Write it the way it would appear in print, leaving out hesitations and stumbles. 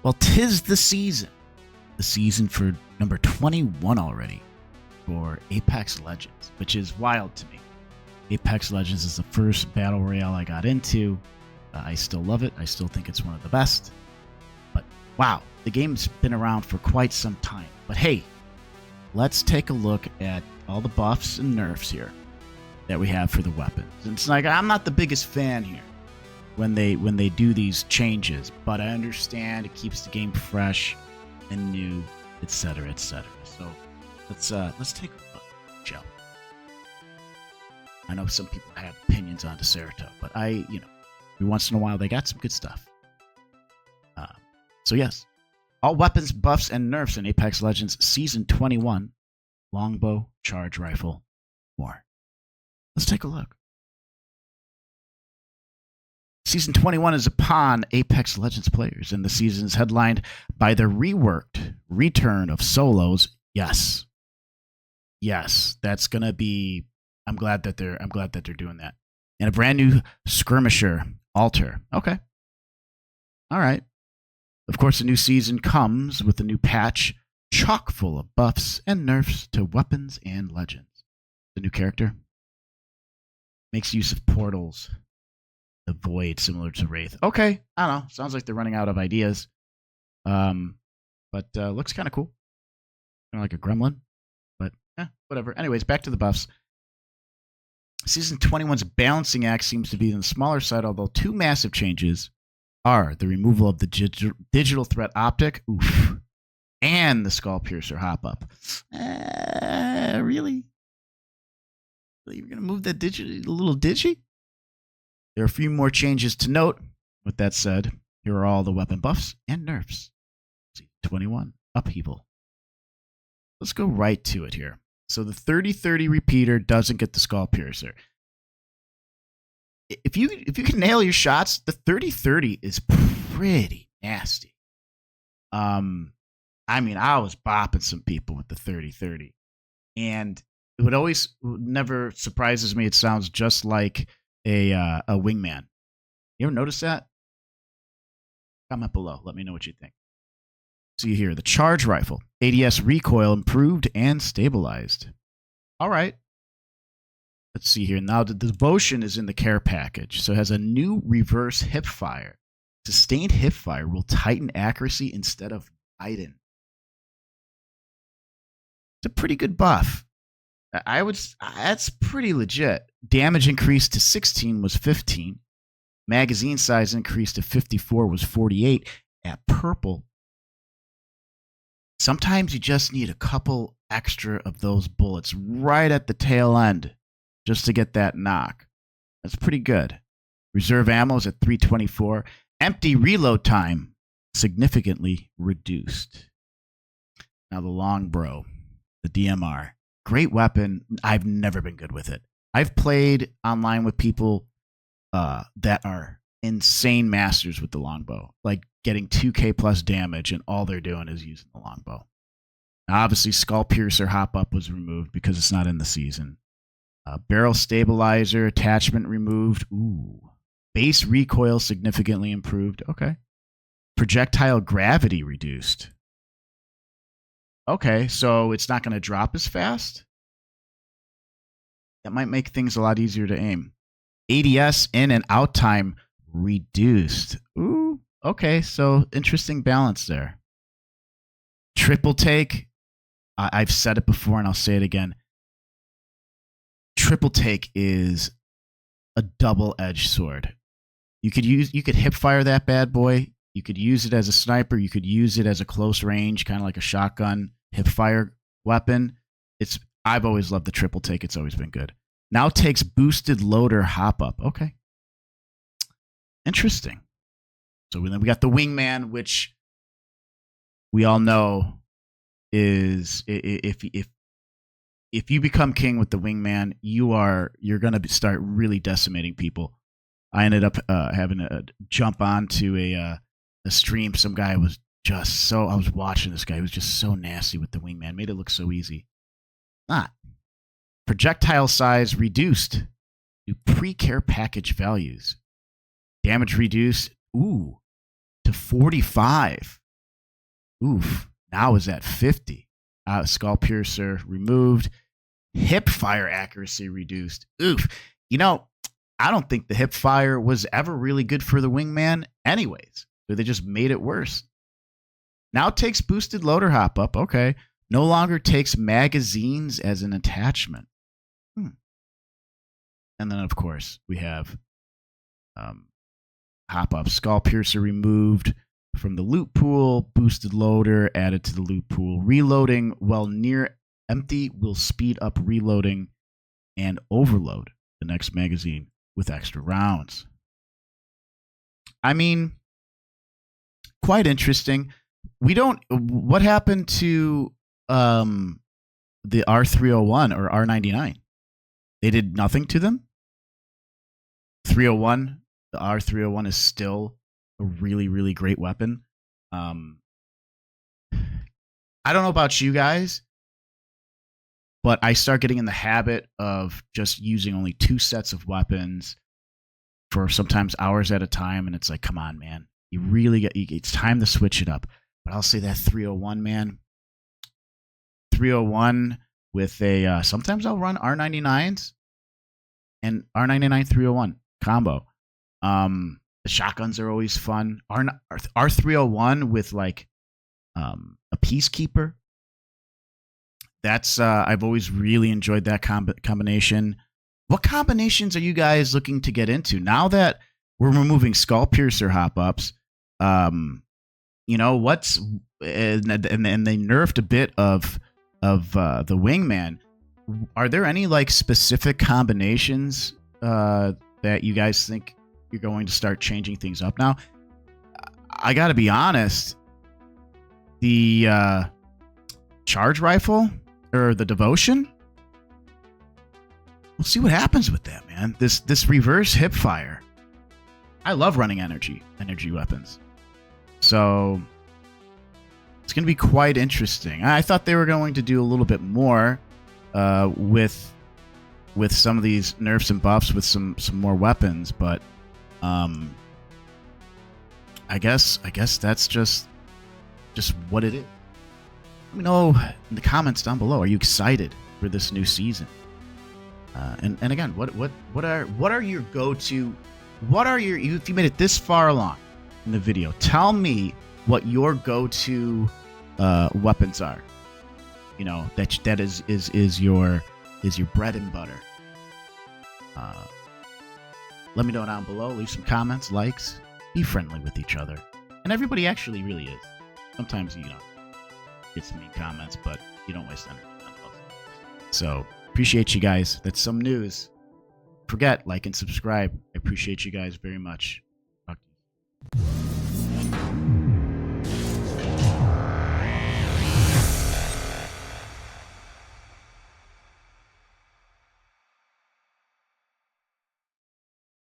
Well, 'tis the season. The season for number 21 already for Apex Legends, which is wild to me. Apex Legends is the first battle royale I got into. I still love it. I still think it's one of the best. But wow, the game's been around for quite some time. But hey, let's take a look at all the buffs and nerfs here that we have for the weapons. And it's like, I'm not the biggest fan here when they do these changes, but I understand it keeps the game fresh and new, etc., etc. So let's take a look, shall we? I know some people have opinions on Deserto, but every once in a while they got some good stuff. So yes, all weapons, buffs, and nerfs in Apex Legends Season 21, longbow, charge rifle, more. Let's take a look. Season 21 is upon Apex Legends players, and the season is headlined by the reworked return of solos. Yes, that's gonna be. I'm glad that they're doing that, and a brand new skirmisher altar. Okay, all right. Of course, the new season comes with a new patch, chock full of buffs and nerfs to weapons and legends. The new character makes use of portals. The void, similar to Wraith. Okay, I don't know. Sounds like they're running out of ideas. But looks kind of cool. Kind of like a gremlin. But whatever. Anyways, back to the buffs. Season 21's balancing act seems to be on the smaller side, although two massive changes are the removal of the digital threat optic, oof, and the skull piercer hop up. Really? You're gonna move that little digi? There are a few more changes to note. With that said, here are all the weapon buffs and nerfs. Season 21, upheaval. Let's go right to it here. So the 30-30 repeater doesn't get the skull piercer. If you can nail your shots, the 30-30 is pretty nasty. I was bopping some people with the 30-30. And it never surprises me. It sounds just like a wingman. You ever notice that? Comment below. Let me know what you think. See here, the charge rifle. ADS recoil improved and stabilized. All right. Let's see here. Now, the devotion is in the care package. So it has a new reverse hip fire. Sustained hip fire will tighten accuracy instead of widen. It's a pretty good buff. That's pretty legit. Damage increased to 16 was 15. Magazine size increased to 54 was 48. At purple, sometimes you just need a couple extra of those bullets right at the tail end just to get that knock. That's pretty good. Reserve ammo is at 324. Empty reload time significantly reduced. Now the longbow, the DMR. Great weapon. I've never been good with it. I've played online with people that are insane masters with the longbow, like getting 2k plus damage, and all they're doing is using the longbow. Now, obviously, skull piercer hop up was removed because it's not in the season. Barrel stabilizer attachment removed. Ooh. Base recoil significantly improved. Okay. Projectile gravity reduced. Okay, so it's not going to drop as fast? That might make things a lot easier to aim. ADS in and out time reduced. Ooh, okay, so interesting balance there. Triple take. I've said it before and I'll say it again. Triple take is a double-edged sword. You could hip fire that bad boy. You could use it as a sniper. You could use it as a close range, kind of like a shotgun hip fire weapon. I've always loved the triple take. It's always been good. Now takes boosted loader hop up. Okay. Interesting. So then we got the wingman, which we all know is if you become king with the wingman, you're going to start really decimating people. I ended up having to jump onto a stream. Some guy was I was watching this guy. He was just so nasty with the wingman. Made it look so easy. Not. Projectile size reduced to pre-care package values. Damage reduced, to 45. Oof. Now is at 50. Skull piercer removed. Hip fire accuracy reduced. Oof. You know, I don't think the hip fire was ever really good for the wingman anyways. So they just made it worse. Now takes boosted loader hop up. Okay. No longer takes magazines as an attachment. And then, of course, we have hop up. Skull piercer removed from the loot pool. Boosted loader added to the loot pool. Reloading while near empty will speed up reloading and overload the next magazine with extra rounds. I mean, quite interesting. What happened to the R301 or R99? They did nothing to them? 301, the R301 is still a really, really great weapon. I don't know about you guys, but I start getting in the habit of just using only 2 sets of weapons for sometimes hours at a time, and it's like, come on, man. It's time to switch it up. But I'll say that 301, man. 301 with a, sometimes I'll run R99s and R99 301 combo. The shotguns are always fun. R301 with like a Peacekeeper. That's I've always really enjoyed that combination. What combinations are you guys looking to get into now that we're removing Skull Piercer hop ups? You know what's and they nerfed a bit of the wingman. Are there any like specific combinations that you guys think you're going to start changing things up now? I got to be honest. The charge rifle or the devotion. We'll see what happens with that, man. This reverse hip fire. I love running energy weapons. So it's going to be quite interesting. I thought they were going to do a little bit more with some of these nerfs and buffs with some more weapons, but I guess that's just what it is. Let me know in the comments down below. Are you excited for this new season? And again, what are your go-to? If you made it this far along in the video, tell me what your go-to weapons are. You know, that is your bread and butter. Let me know down below. Leave some comments, likes. Be friendly with each other, and everybody actually really is. Sometimes you get some mean comments, but you don't waste energy on those. So appreciate you guys. That's some news. Forget, like and subscribe. I appreciate you guys very much. Talk to you.